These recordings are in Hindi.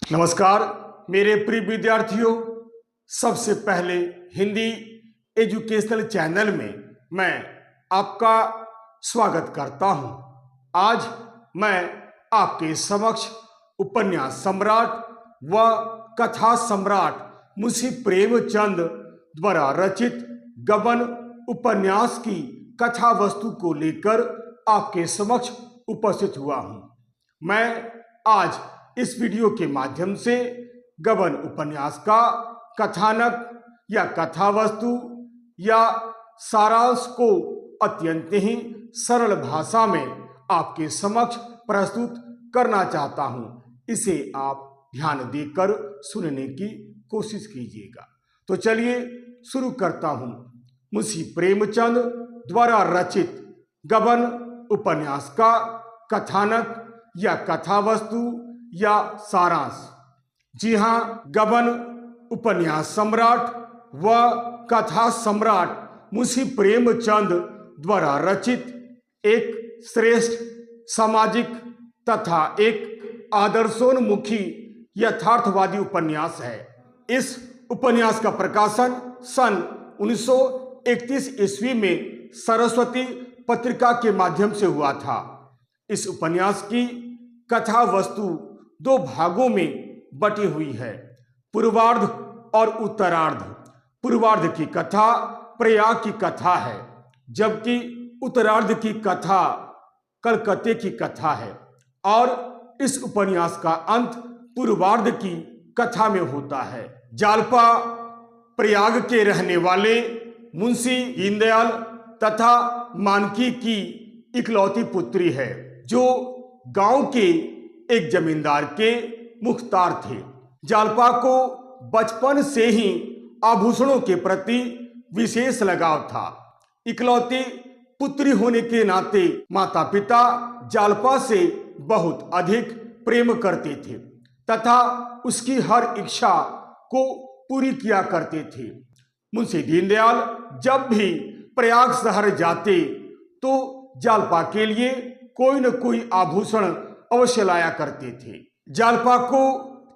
नमस्कार मेरे प्रिय विद्यार्थियों। सबसे पहले हिंदी एजुकेशनल चैनल में मैं आपका स्वागत करता हूं। आज मैं आपके समक्ष उपन्यास सम्राट व कथा सम्राट मुंशी प्रेमचंद द्वारा रचित गबन उपन्यास की कथा वस्तु को लेकर आपके समक्ष उपस्थित हुआ हूं। मैं आज इस वीडियो के माध्यम से गबन उपन्यास का कथानक या कथा वस्तु या सारांश को अत्यंत ही सरल भाषा में आपके समक्ष प्रस्तुत करना चाहता हूं। इसे आप ध्यान देकर सुनने की कोशिश कीजिएगा। तो चलिए शुरू करता हूं। मुंशी प्रेमचंद द्वारा रचित गबन उपन्यास का कथानक या कथा वस्तु या सारांश। जी हां, गबन उपन्यास सम्राट व कथा सम्राट मुंशी प्रेमचंद द्वारा रचित एक श्रेष्ठ सामाजिक तथा एक आदर्शोन्मुखी यथार्थवादी उपन्यास है। इस उपन्यास का प्रकाशन सन 1931 ईस्वी में सरस्वती पत्रिका के माध्यम से हुआ था। इस उपन्यास की कथा वस्तु दो भागों में बटी हुई है, पूर्वार्ध और उत्तरार्ध। पूर्वार्ध की कथा प्रयाग की कथा है, जबकि उत्तरार्ध की कथा कलकत्ते की कथा है। और इस उपन्यास का अंत पूर्वार्ध की कथा में होता है। जालपा प्रयाग के रहने वाले मुंशी दीनदयाल तथा मानकी की इकलौती पुत्री है, जो गांव के एक जमींदार के मुख्तार थे। जालपा को बचपन से ही आभूषणों के प्रति विशेष लगाव था। इकलौती पुत्री होने के नाते माता पिता जालपा से बहुत अधिक प्रेम करते थे तथा उसकी हर इच्छा को पूरी किया करते थे। मुंशी दीनदयाल जब भी प्रयाग शहर जाते तो जालपा के लिए कोई न कोई आभूषण अवश्य लाया करते थे। जालपा को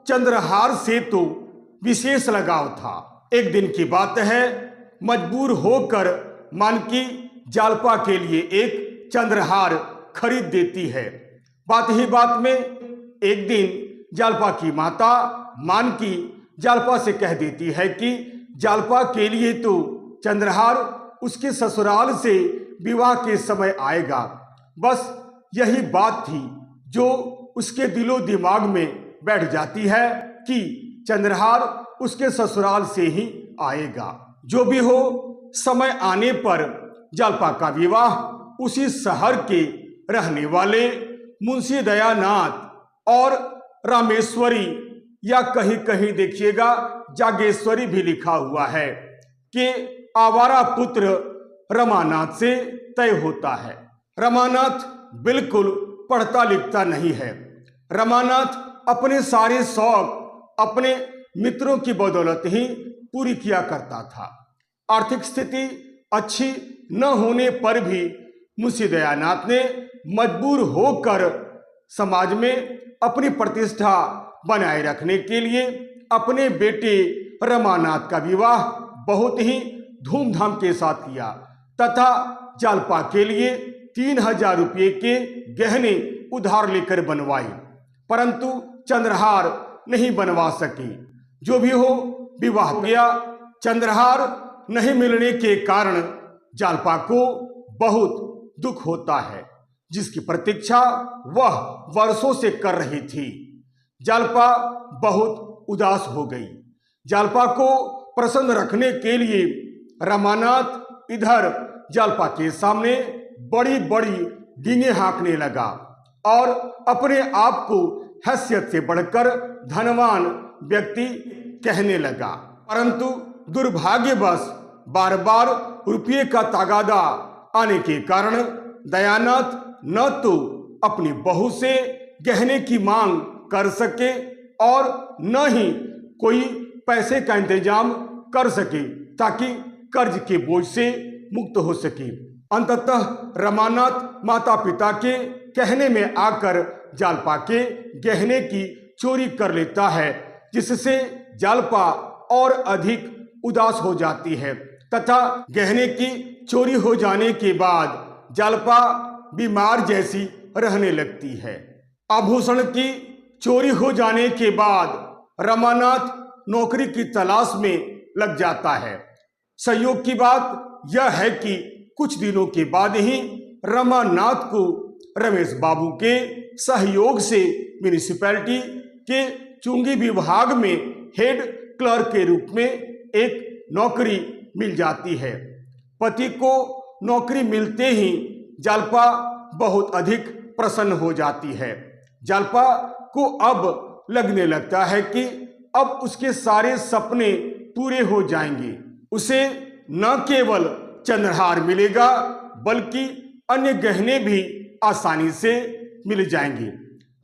चंद्रहार से तो विशेष लगाव था। एक दिन की बात है, मजबूर होकर मानकी जालपा के लिए एक चंद्रहार खरीद देती है। बात ही बात में एक दिन जालपा की माता मानकी जालपा से कह देती है कि जालपा के लिए तो चंद्रहार उसके ससुराल से विवाह के समय आएगा। बस यही बात थी जो उसके दिलो दिमाग में बैठ जाती है कि चंद्रहार उसके ससुराल से ही आएगा। जो भी हो, समय आने पर जालपा का विवाह उसी शहर के रहने वाले मुंशी दयानाथ और रामेश्वरी या कहीं कहीं देखिएगा जागेश्वरी भी लिखा हुआ है कि आवारा पुत्र रमानाथ से तय होता है। रमानाथ बिल्कुल पढ़ता लिखता नहीं है। रमानाथ अपने सारे शौक अपने मित्रों की बदौलत ही पूरी किया करता था। आर्थिक स्थिति अच्छी न होने पर भी मुंशी दयानाथ ने मजबूर होकर समाज में अपनी प्रतिष्ठा बनाए रखने के लिए अपने बेटे रमानाथ का विवाह बहुत ही धूमधाम के साथ किया तथा जालपा के लिए 3000 रुपये के गहने उधार लेकर बनवाए, परंतु चंद्रहार नहीं बनवा सके। जो भी हो, विवाह किया। चंद्रहार नहीं मिलने के कारण जालपा को बहुत दुख होता है, जिसकी प्रतीक्षा वह वर्षों से कर रही थी। जालपा बहुत उदास हो गई। जालपा को प्रसन्न रखने के लिए रमानाथ इधर जालपा के सामने बड़ी बड़ी डींगे हाँकने लगा और अपने आप को हैसियत से बढ़कर धनवान व्यक्ति कहने लगा, परंतु दुर्भाग्यवश बार बार रुपये का तगादा आने के कारण दयानाथ न तो अपनी बहू से गहने की मांग कर सके और न ही कोई पैसे का इंतजाम कर सके ताकि कर्ज के बोझ से मुक्त हो सके। अंततः रमानाथ माता पिता के कहने में आकर जालपा के गहने की चोरी कर लेता है, जिससे जालपा और अधिक उदास हो जाती है तथा गहने की चोरी हो जाने के बाद जालपा बीमार जैसी रहने लगती है। आभूषण की चोरी हो जाने के बाद रमानाथ नौकरी की तलाश में लग जाता है। संयोग की बात यह है कि कुछ दिनों के बाद ही रमानाथ को रमेश बाबू के सहयोग से म्यूनिसिपैलिटी के चुंगी विभाग में हेड क्लर्क के रूप में एक नौकरी मिल जाती है। पति को नौकरी मिलते ही जालपा बहुत अधिक प्रसन्न हो जाती है। जालपा को अब लगने लगता है कि अब उसके सारे सपने पूरे हो जाएंगे। उसे न केवल चंद्रहार मिलेगा बल्कि अन्य गहने भी आसानी से मिल जाएंगे।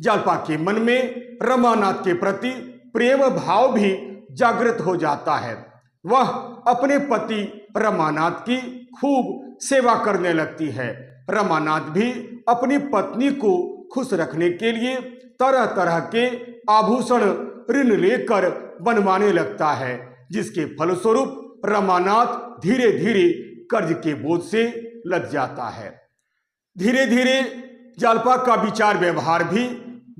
जालपा के मन में रमानाथ के प्रति प्रेम भाव भी जागृत हो जाता है। वह अपने पति रमानाथ की खूब सेवा करने लगती है। रमानाथ भी अपनी पत्नी को खुश रखने के लिए तरह तरह के आभूषण ऋण लेकर बनवाने लगता है, जिसके फलस्वरूप रमानाथ धीरे धीरे कर्ज के बोझ से लद जाता है। धीरे धीरे जालपा का विचार व्यवहार भी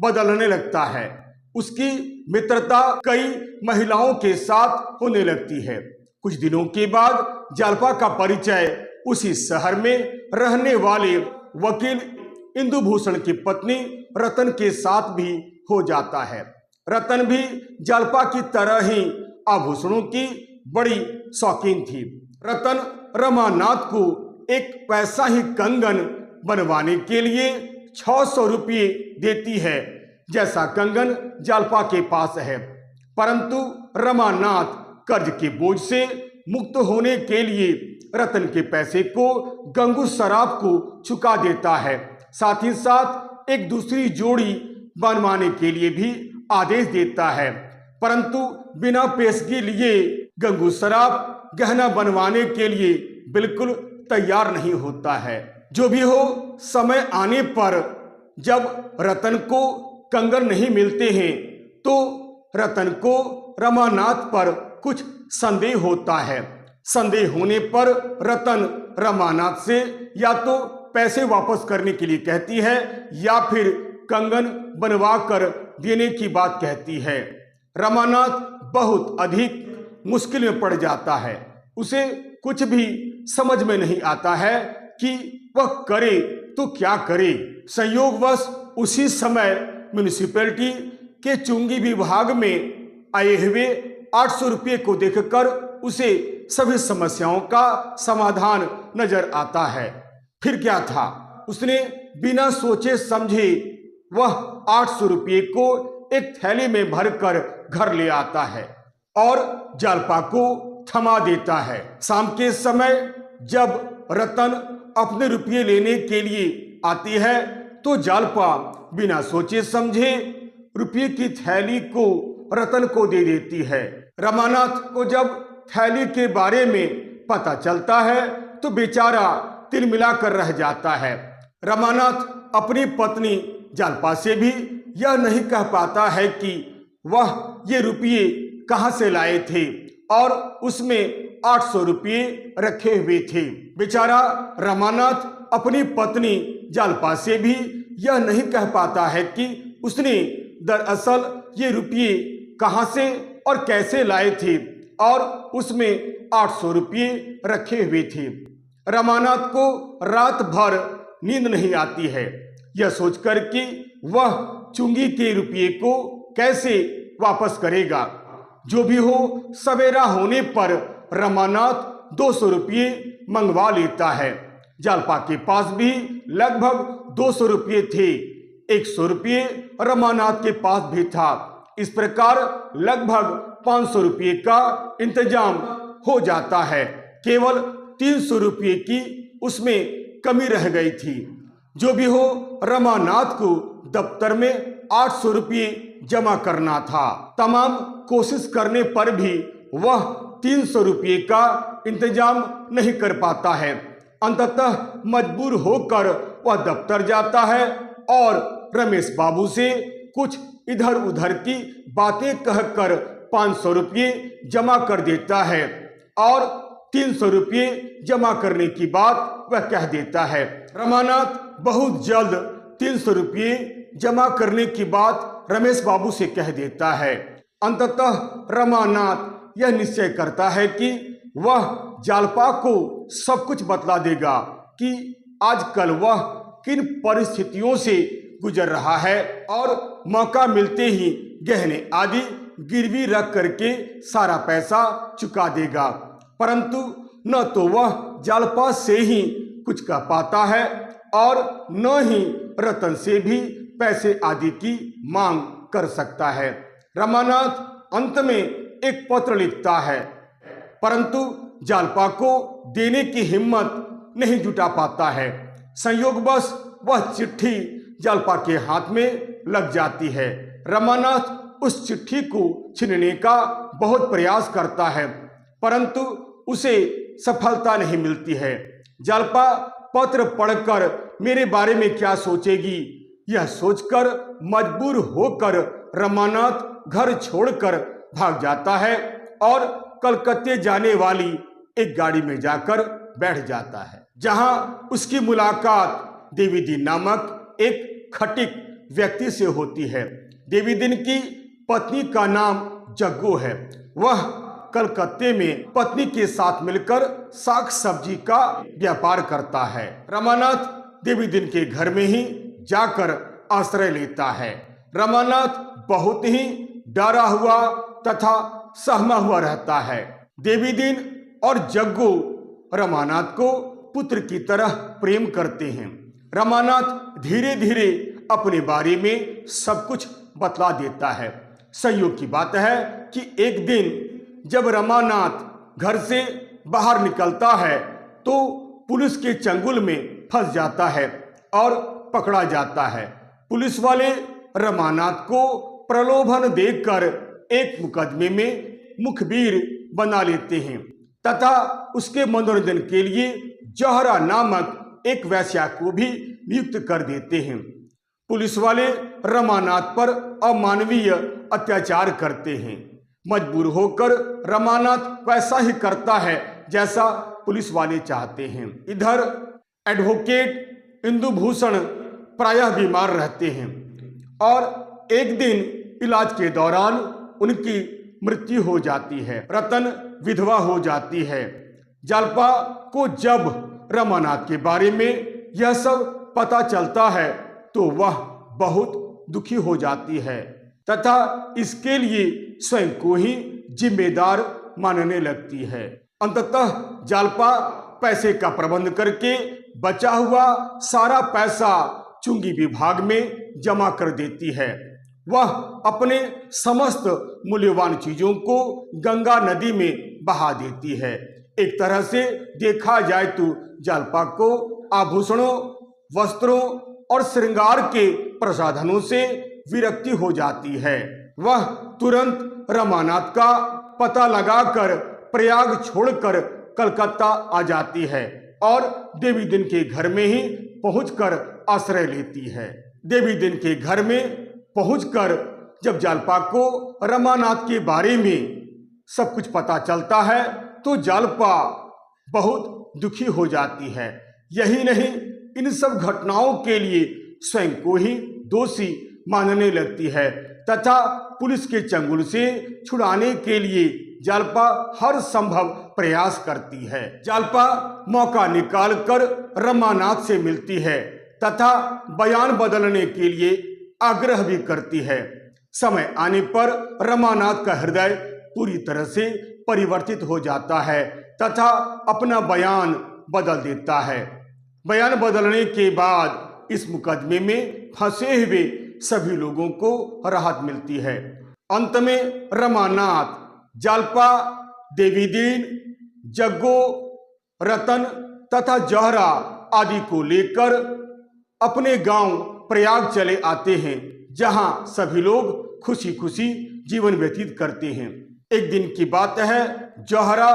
बदलने लगता है। उसकी मित्रता कई महिलाओं के साथ होने लगती है। कुछ दिनों के बाद जालपा का परिचय उसी शहर में रहने वाले वकील इंदुभूषण की पत्नी रतन के साथ भी हो जाता है। रतन भी जालपा की तरह ही आभूषणों की बड़ी शौकीन थी। रतन रमानाथ को एक पैसा ही कंगन बनवाने के लिए 600 रुपये देती है, जैसा कंगन जालपा के पास है। परंतु रमानाथ कर्ज के बोझ से मुक्त होने के लिए रतन के पैसे को गंगू सराफ को चुका देता है। साथ ही साथ एक दूसरी जोड़ी बनवाने के लिए भी आदेश देता है। परंतु बिना पेशगी लिए गंगू सराफ गहना बनवाने के लिए बिल्कुल तैयार नहीं होता है। जो भी हो, समय आने पर जब रतन को कंगन नहीं मिलते हैं तो रतन को रमानाथ पर कुछ संदेह होता है। संदेह होने पर रतन रमानाथ से या तो पैसे वापस करने के लिए कहती है या फिर कंगन बनवा कर देने की बात कहती है। रमानाथ बहुत अधिक मुश्किल में पड़ जाता है। उसे कुछ भी समझ में नहीं आता है कि वह करे तो क्या करे। संयोगवश उसी समय म्यूनिसिपैलिटी के चुंगी विभाग में आए हुए 800 रुपये को देखकर उसे सभी समस्याओं का समाधान नजर आता है। फिर क्या था, उसने बिना सोचे समझे वह 800 रुपये को एक थैली में भरकर घर ले आता है और जालपा को थमा देता है। शाम के समय जब रतन अपने रुपये लेने के लिए आती है तो जालपा बिना सोचे समझे रुपये की थैली को रतन को दे देती है। रमानाथ को जब थैली के बारे में पता चलता है तो बेचारा तिलमिलाकर रह जाता है। रमानाथ अपनी पत्नी जालपा से भी यह नहीं कह पाता है कि वह ये रुपये कहाँ से लाए थे और उसमें 800 रुपये रखे हुए थे। बेचारा रमानाथ अपनी पत्नी जालपा से भी यह नहीं कह पाता है कि उसने दरअसल ये रुपये कहाँ से और कैसे लाए थे और उसमें 800 रुपये रखे हुए थे। रमानाथ को रात भर नींद नहीं आती है, यह सोचकर कि वह चुंगी के रुपये को कैसे वापस करेगा। जो भी हो, सवेरा होने पर रमानाथ 200 रुपये मंगवा लेता है। जालपा के पास भी लगभग 200 रुपये थे। 100 रुपये रमानाथ के पास भी था। इस प्रकार लगभग 500 रुपये का इंतजाम हो जाता है। केवल 300 रुपये की उसमें कमी रह गई थी। जो भी हो, रमानाथ को दफ्तर में 800 रुपये जमा करना था। तमाम कोशिश करने पर भी वह 300 रुपये का इंतजाम नहीं कर पाता है। अंततः मजबूर होकर वह दफ्तर जाता है और रमेश बाबू से कुछ इधर उधर की बातें कहकर 500 रुपये जमा कर देता है और 300 रुपये जमा करने की बात वह कह देता है। रमानाथ बहुत जल्द 300 रुपये जमा करने की बात रमेश बाबू से कह देता है। अंततः रमानाथ यह निश्चय करता है कि वह जालपा को सब कुछ बतला देगा कि आजकल वह किन परिस्थितियों से गुजर रहा है और मौका मिलते ही गहने आदि गिरवी रख करके सारा पैसा चुका देगा। परंतु न तो वह जालपा से ही कुछ कह पाता है और न ही रतन से भी पैसे आदि की मांग कर सकता है। रमानाथ अंत में एक पत्र लिखता है, परंतु जालपा को देने की हिम्मत नहीं जुटा पाता है। संयोगवश वह चिट्ठी जालपा के हाथ में लग जाती है। रमानाथ उस चिट्ठी को छीनने का बहुत प्रयास करता है, परंतु उसे सफलता नहीं मिलती है। जालपा पत्र पढ़कर मेरे बारे में क्या सोचेगी, यह सोचकर मजबूर होकर रमानाथ घर छोड़कर भाग जाता है और कलकत्ते जाने वाली एक गाड़ी में जाकर बैठ जाता है, जहां उसकी मुलाकात देवीदीन नामक एक खटिक व्यक्ति से होती है। देवीदीन की पत्नी का नाम जग्गू है। वह कलकत्ते में पत्नी के साथ मिलकर साग सब्जी का व्यापार करता है। रमानाथ देवीदीन के घर में ही जाकर आश्रय लेता है। रमानाथ बहुत ही डरा हुआ तथा सहमा हुआ रहता है। देवीदीन और जग्गू रमानाथ को पुत्र की तरह प्रेम करते हैं। रमानाथ धीरे धीरे अपने बारे में सब कुछ बतला देता है। संयोग की बात है कि एक दिन जब रमानाथ घर से बाहर निकलता है तो पुलिस के चंगुल में फंस जाता है और पकड़ा जाता है। पुलिस वाले रमानाथ को प्रलोभन देकर एक मुकदमे में मुखबिर बना लेते हैं तथा उसके मनोरंजन के लिए जौहरा नामक एक वेश्या को भी नियुक्त कर देते हैं। पुलिस वाले रमानाथ पर अमानवीय अत्याचार करते हैं। मजबूर होकर रमानाथ वैसा ही करता है जैसा पुलिस वाले चाहते हैं। इधर एडवोकेट इंदुभूषण प्रायः बीमार रहते हैं और एक दिन इलाज के दौरान उनकी मृत्यु हो जाती है। रतन विधवा हो जाती है। जालपा को जब रमानाथ के बारे में यह सब पता चलता है तो वह बहुत दुखी हो जाती है तथा इसके लिए स्वयं को ही जिम्मेदार मानने लगती है। अंततः जालपा पैसे का प्रबंध करके बचा हुआ सारा पैसा चुंगी विभाग में जमा कर देती है। वह अपने समस्त मूल्यवान चीजों को गंगा नदी में बहा देती है। एक तरह से देखा जाए तो जालपा को आभूषणों, वस्त्रों और श्रृंगार के प्रसाधनों से विरक्ति हो जाती है। वह तुरंत रमानाथ का पता लगाकर प्रयाग छोड़कर कलकत्ता आ जाती है और देवीदीन के घर में ही पहुंचकर आश्रय लेती है। देवीदीन के घर में पहुंचकर जब जालपा को रमानाथ के बारे में सब कुछ पता चलता है तो जालपा बहुत दुखी हो जाती है। यही नहीं, इन सब घटनाओं के लिए स्वयं को ही दोषी मानने लगती है तथा पुलिस के चंगुल से छुड़ाने के लिए जालपा हर संभव प्रयास करती है। जालपा मौका निकालकर रमानाथ से मिलती है तथा बयान बदलने के लिए आग्रह भी करती है। समय आने पर रमानाथ का हृदय पूरी तरह से परिवर्तित हो जाता है तथा अपना बयान बदल देता है। बयान बदलने के बाद इस मुकदमे में फंसे हुए सभी लोगों को राहत मिलती है। अंत में रमानाथ जालपा, देवीदीन, जग्गू, रतन तथा जौहरा आदि को लेकर अपने गांव प्रयाग चले आते हैं, जहां सभी लोग खुशी खुशी जीवन व्यतीत करते हैं। एक दिन की बात है, जौहरा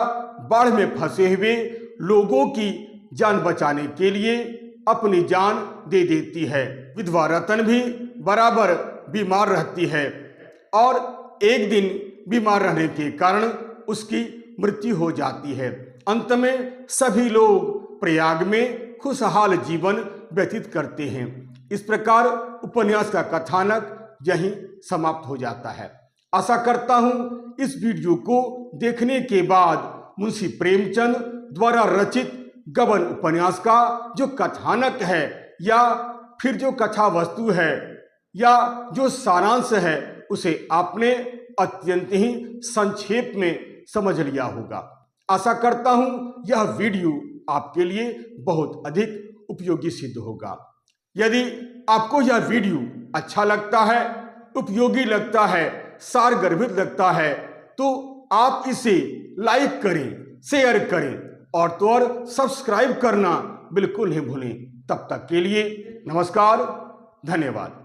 बाढ़ में फंसे हुए लोगों की जान बचाने के लिए अपनी जान दे देती है। विधवा रतन भी बराबर बीमार रहती है और एक दिन बीमार रहने के कारण उसकी मृत्यु हो जाती है। अंत में सभी लोग प्रयाग में खुशहाल जीवन व्यतीत करते हैं। इस प्रकार उपन्यास का कथानक यहीं समाप्त हो जाता है। आशा करता हूं इस वीडियो को देखने के बाद मुंशी प्रेमचंद द्वारा रचित गबन उपन्यास का जो कथानक है या फिर जो कथा वस्तु है या जो सारांश है उसे आपने अत्यंत ही संक्षेप में समझ लिया होगा। आशा करता हूं यह वीडियो आपके लिए बहुत अधिक उपयोगी सिद्ध होगा। यदि आपको यह वीडियो अच्छा लगता है, उपयोगी लगता है, सारगर्भित लगता है तो आप इसे लाइक करें, शेयर करें और तो और सब्सक्राइब करना बिल्कुल नहीं भूलें। तब तक के लिए नमस्कार, धन्यवाद।